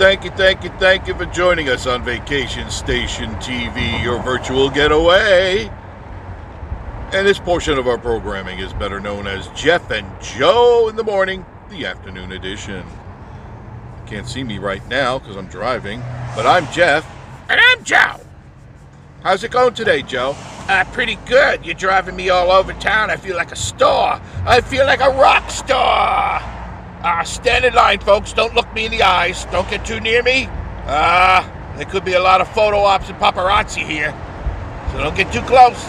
thank you for joining us on Vacation Station TV, your virtual getaway. And this portion of our programming is better known as Jeff and Joe in the morning, the afternoon edition. You can't see me right now because I'm driving, but I'm Jeff. And I'm Joe. How's it going today, Joe? Pretty good. You're driving me all over town. I feel like a star. I feel like a rock star. Stand in line, folks. Don't look me in the eyes. Don't get too near me. There could be a lot of photo ops and paparazzi here. So don't get too close.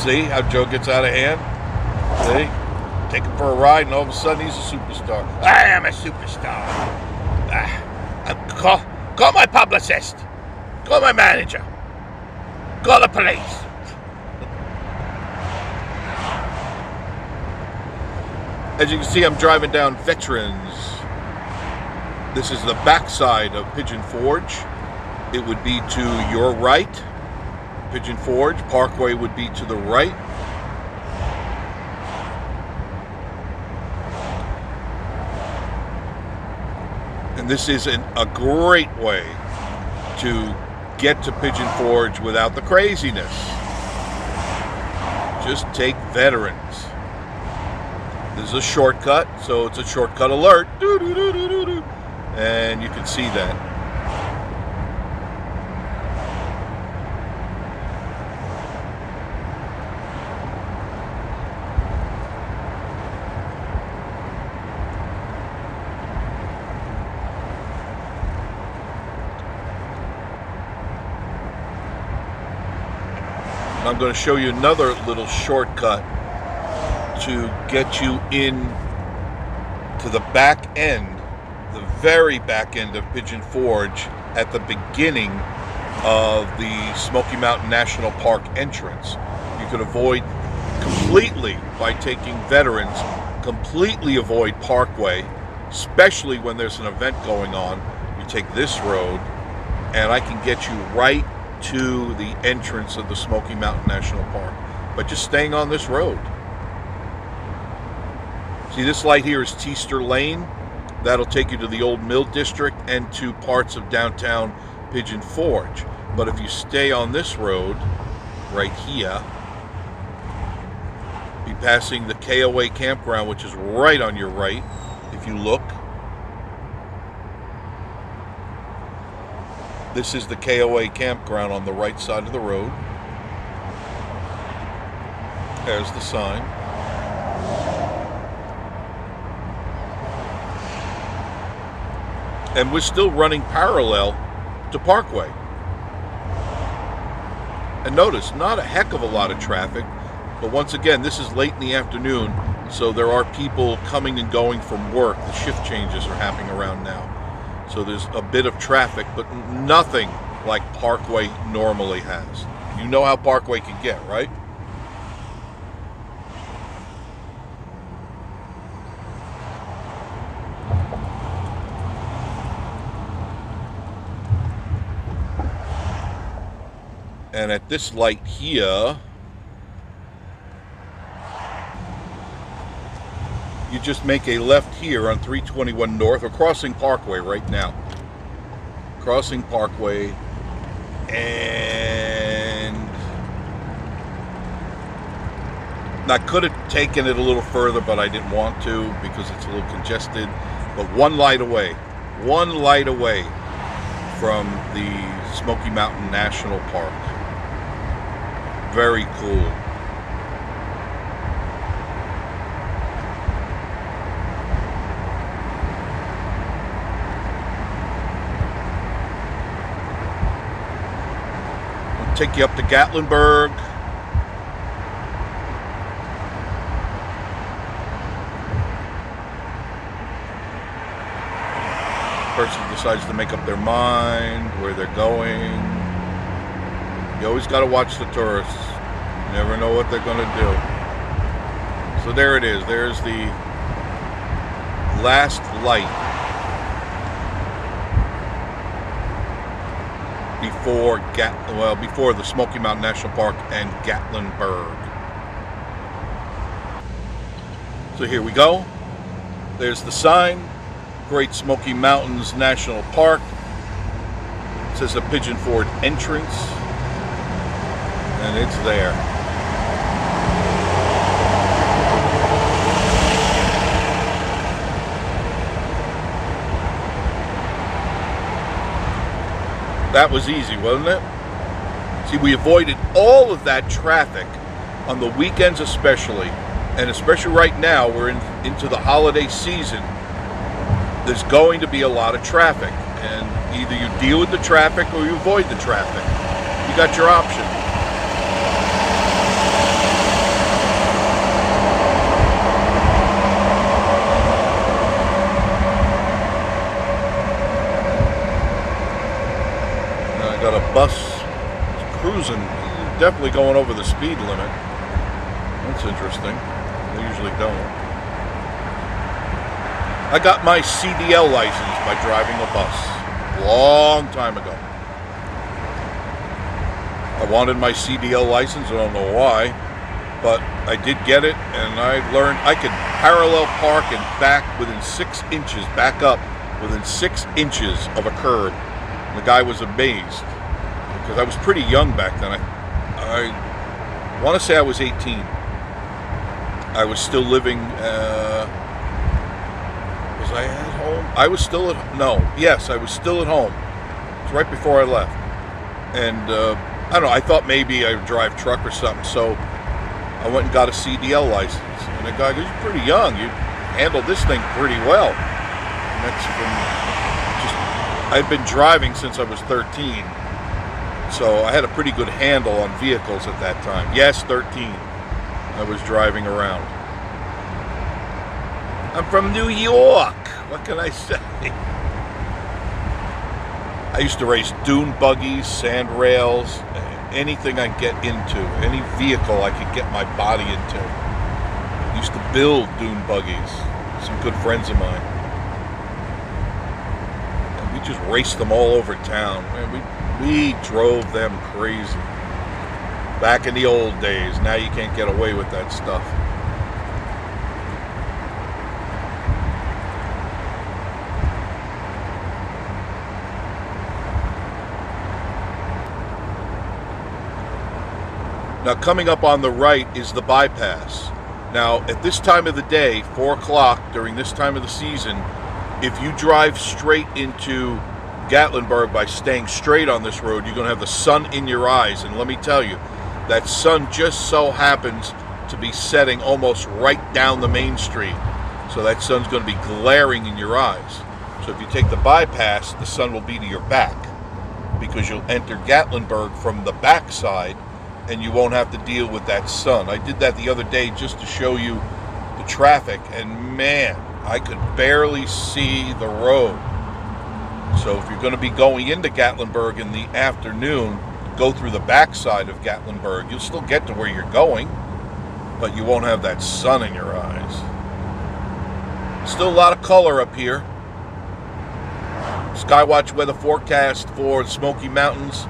See how Joe gets out of hand? See? Take him for a ride and all of a sudden he's a superstar. I am a superstar. Call my publicist. Call my manager. Call the police. As you can see, I'm driving down Veterans. This is the backside of Pigeon Forge. It would be to your right. Pigeon Forge Parkway would be to the right. And this is a great way to get to Pigeon Forge without the craziness. Just take Veterans. This is a shortcut, so it's a shortcut alert. And you can see that. I'm going to show you another little shortcut to get you in to the back end, the very back end of Pigeon Forge at the beginning of the Smoky Mountain National Park entrance. You could avoid completely by taking Veterans, completely avoid Parkway, especially when there's an event going on. You take this road and I can get you right to the entrance of the Smoky Mountain National Park, but just staying on this road. See, this light here is Teaster Lane. That'll take you to the Old Mill District and to parts of downtown Pigeon Forge. But if you stay on this road right here, be passing the KOA campground, which is right on your right if you look. This is the KOA campground on the right side of the road. There's the sign. And we're still running parallel to Parkway. And notice, not a heck of a lot of traffic, but once again, this is late in the afternoon, so there are people coming and going from work. The shift changes are happening around now. So there's a bit of traffic, but nothing like Parkway normally has. You know how Parkway can get, right? And at this light here, you just make a left here on 321 North. We're crossing Parkway right now. Crossing Parkway, and I could have taken it a little further, but I didn't want to because it's a little congested. But one light away from the Smoky Mountain National Park. Very cool. Take you up to GATLINBURG. Person decides to make up their mind where they're going. You always got to watch the tourists. You never know what they're going to do. So there it is. There's the last light before the Smoky Mountain National Park and GATLINBURG. So here we go. There's the sign Great Smoky Mountains National Park. It says the Pigeon Forge entrance, and it's there. That was easy, wasn't it? See, we avoided all of that traffic on the weekends especially, and especially right now, we're into the holiday season. There's going to be a lot of traffic, and either you deal with the traffic or you avoid the traffic. You got your option. I got a bus cruising, definitely going over the speed limit. That's interesting. They usually don't. I got my CDL license by driving a bus a long time ago. I wanted my CDL license, I don't know why, but I did get it, and I learned I could parallel park and back within 6 inches, back up within 6 inches of a curb. And the guy was amazed, because I was pretty young back then. I want to say I was 18. I was still living, was I at home? I was still at, no, yes, I was still at home. It was right before I left. And, I don't know, I thought maybe I would drive truck or something, so I went and got a CDL license. And the guy goes, "You're pretty young, you handled this thing pretty well." And that's from just, I'd been driving since I was 13. So I had a pretty good handle on vehicles at that time. Yes, 13. I was driving around. I'm from New York. What can I say? I used to race dune buggies, sand rails, anything I get into, any vehicle I could get my body into. I used to build dune buggies. Some good friends of mine. And we just raced them all over town. Man, we drove them crazy. Back in the old days. Now you can't get away with that stuff. Now coming up on the right is the bypass. Now at this time of the day, 4 o'clock during this time of the season, if you drive straight into Gatlinburg by staying straight on this road, you're going to have the sun in your eyes. And let me tell you, that sun just so happens to be setting almost right down the main street. So that sun's going to be glaring in your eyes. So if you take the bypass, the sun will be to your back, because you'll enter Gatlinburg from the back side, and you won't have to deal with that sun. I did that the other day just to show you the traffic, and man, I could barely see the road. So if you're going to be going into Gatlinburg in the afternoon, go through the backside of Gatlinburg. You'll still get to where you're going, but you won't have that sun in your eyes. Still a lot of color up here. Skywatch weather forecast for the Smoky Mountains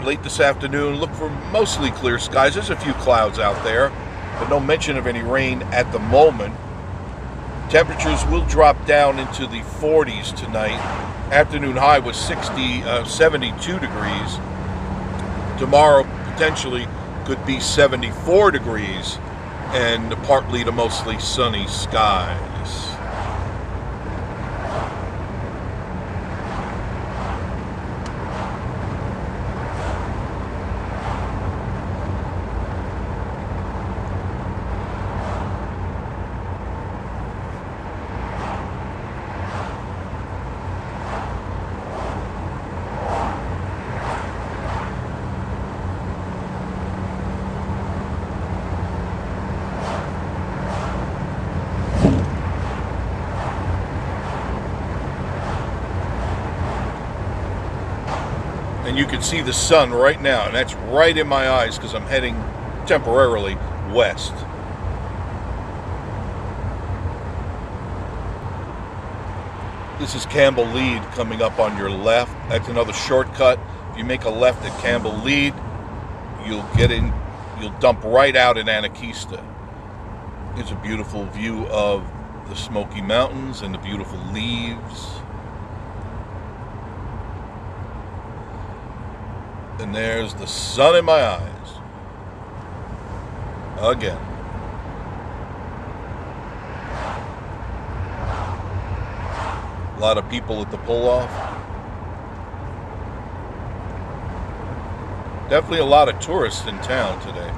late this afternoon. Look for mostly clear skies. There's a few clouds out there, but no mention of any rain at the moment. Temperatures will drop down into the 40s tonight. Afternoon high was 72 degrees. Tomorrow potentially could be 74 degrees and partly to mostly sunny skies. And you can see the sun right now, and that's right in my eyes because I'm heading temporarily west. This is Campbell Lead coming up on your left. That's another shortcut. If you make a left at Campbell Lead, you'll dump right out in Anakeesta. It's a beautiful view of the Smoky Mountains and the beautiful leaves. And there's the sun in my eyes. Again. A lot of people at the pull-off. Definitely a lot of tourists in town today.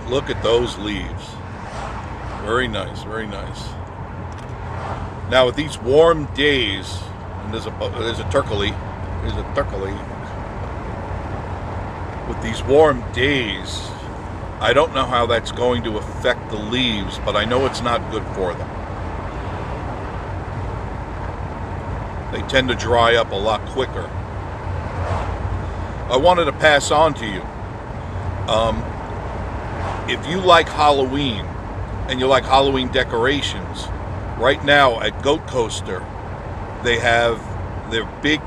Look at those leaves. Very nice, very nice. Now with these warm days, and there's a turkey. With these warm days, I don't know how that's going to affect the leaves, but I know it's not good for them. They tend to dry up a lot quicker. I wanted to pass on to you. If you like Halloween and you like Halloween decorations, right now at Goat Coaster, they have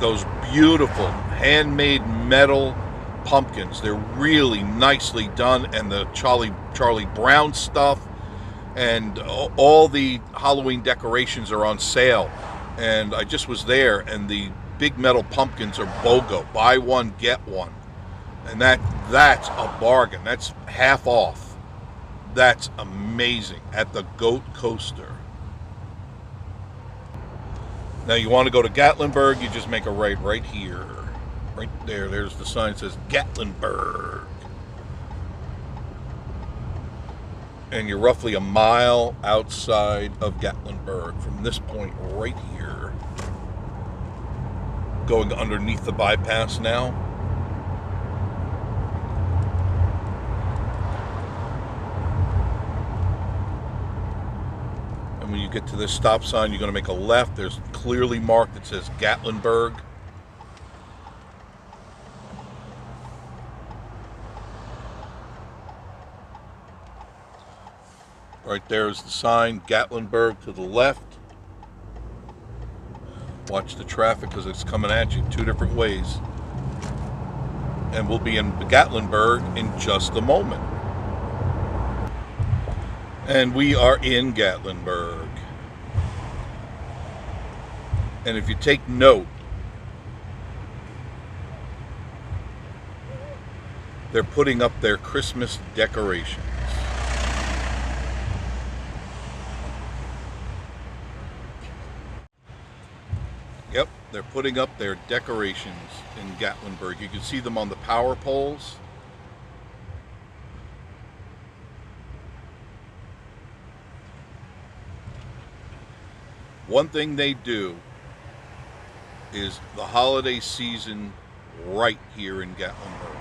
those beautiful handmade metal pumpkins. They're really nicely done, and the Charlie Brown stuff and all the Halloween decorations are on sale. And I just was there, and the big metal pumpkins are BOGO, buy one get one, and that's a bargain. That's half off. That's amazing at the Goat Coaster. Now you want to go to Gatlinburg, you just make a right here. Right there, there's the sign that says Gatlinburg. And you're roughly a mile outside of Gatlinburg from this point right here. Going underneath the bypass now. And when you get to this stop sign, you're going to make a left. There's clearly marked that says Gatlinburg. Right there is the sign, Gatlinburg to the left. Watch the traffic because it's coming at you two different ways. And we'll be in Gatlinburg in just a moment. And we are in Gatlinburg. And if you take note, they're putting up their Christmas decorations. Yep, they're putting up their decorations in Gatlinburg. You can see them on the power poles. One thing they do is the holiday season right here in Gatlinburg.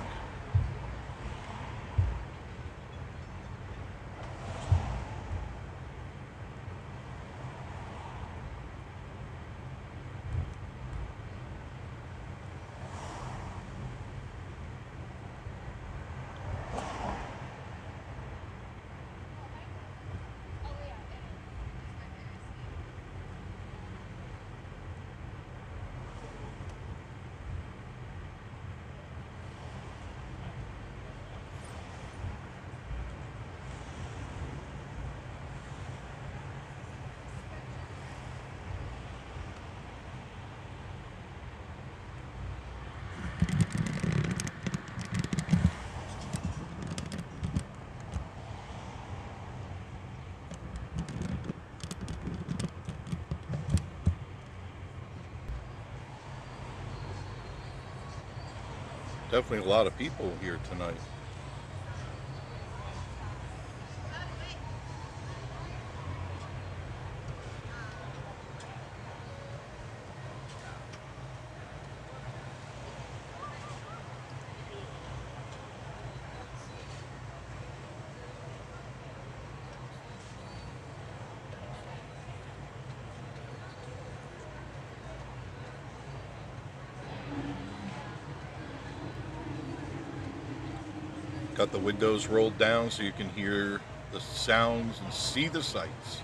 Definitely a lot of people here tonight. Got the windows rolled down so you can hear the sounds and see the sights.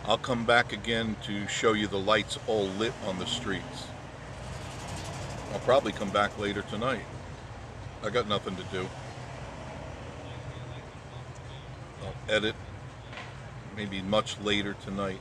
I'll come back again to show you the lights all lit on the streets. I'll probably come back later tonight. I got nothing to do. I'll edit maybe much later tonight.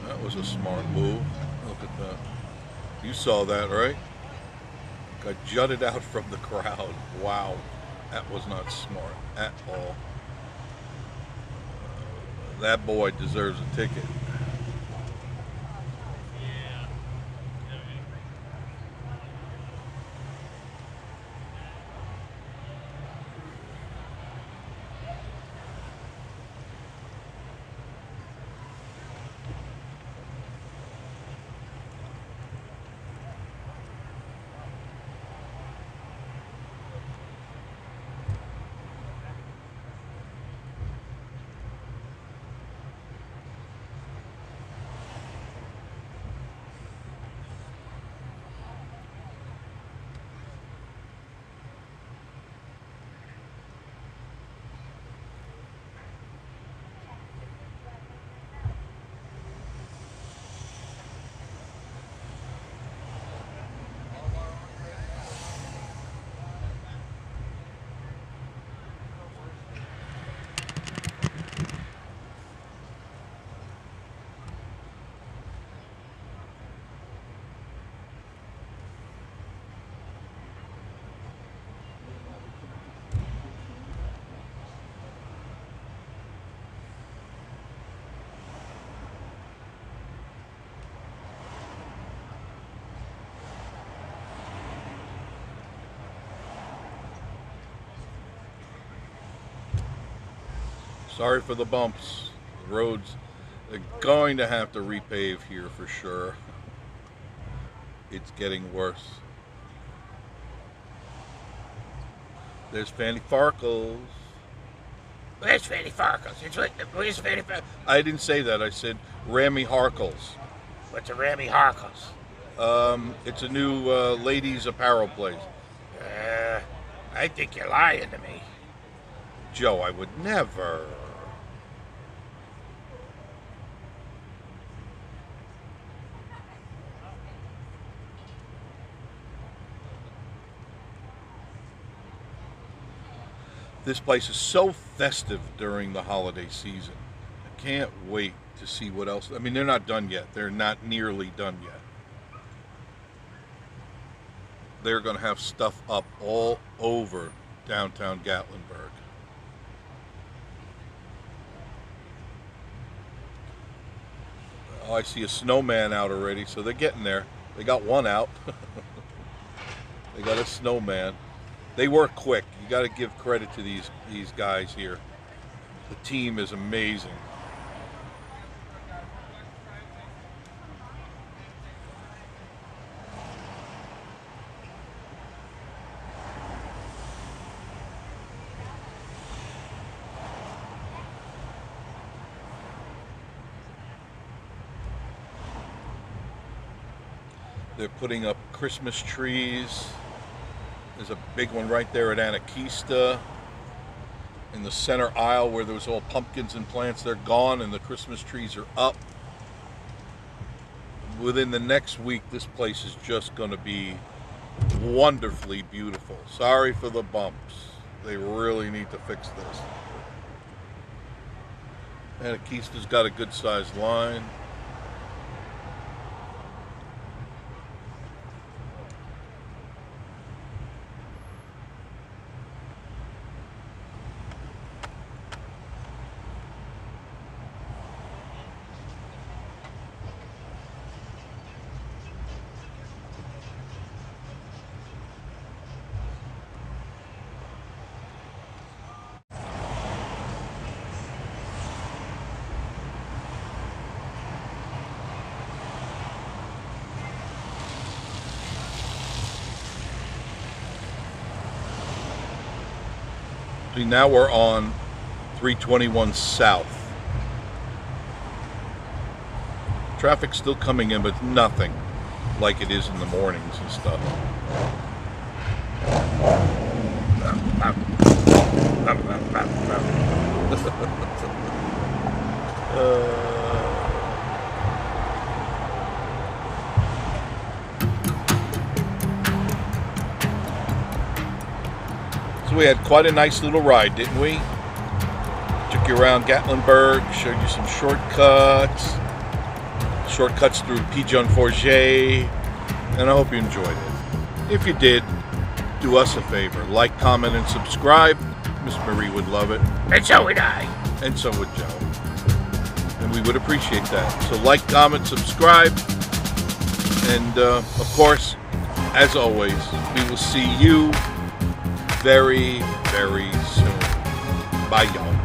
That was a smart move. Look at that. You saw that, right? Got jutted out from the crowd. Wow. That was not smart at all. That boy deserves a ticket. Sorry for the bumps. The roads, they're going to have to repave here for sure. It's getting worse. There's Fanny Farkles. Where's Fanny Farkles? Where's Fanny Farkles? I didn't say that. I said Rammy Harkles. What's a Rammy Harkles? It's a new ladies' apparel place. I think you're lying to me. Joe, I would never. This place is so festive during the holiday season. I can't wait to see what else. I mean, they're not done yet. They're not nearly done yet. They're going to have stuff up all over downtown Gatlinburg. Oh, I see a snowman out already, so they're getting there. They got one out. They got a snowman. They work quick. You got to give credit to these guys here. The team is amazing. They're putting up Christmas trees. There's a big one right there at Anakista. In the center aisle where there was all pumpkins and plants, they're gone and the Christmas trees are up. within the next week, this place is just going to be wonderfully beautiful. Sorry for the bumps. They really need to fix this. And Akista's got a good sized line. See, now we're on 321 South. Traffic's still coming in, but nothing like it is in the mornings and stuff. So we had quite a nice little ride, didn't we? Took you around Gatlinburg, showed you some shortcuts through Pigeon-Forget, and I hope you enjoyed it. If you did, do us a favor, like, comment, and subscribe. Miss Marie would love it. And so would I. And so would Joe. And we would appreciate that. So like, comment, subscribe, and of course, as always, we will see you very, very soon. Bye, y'all.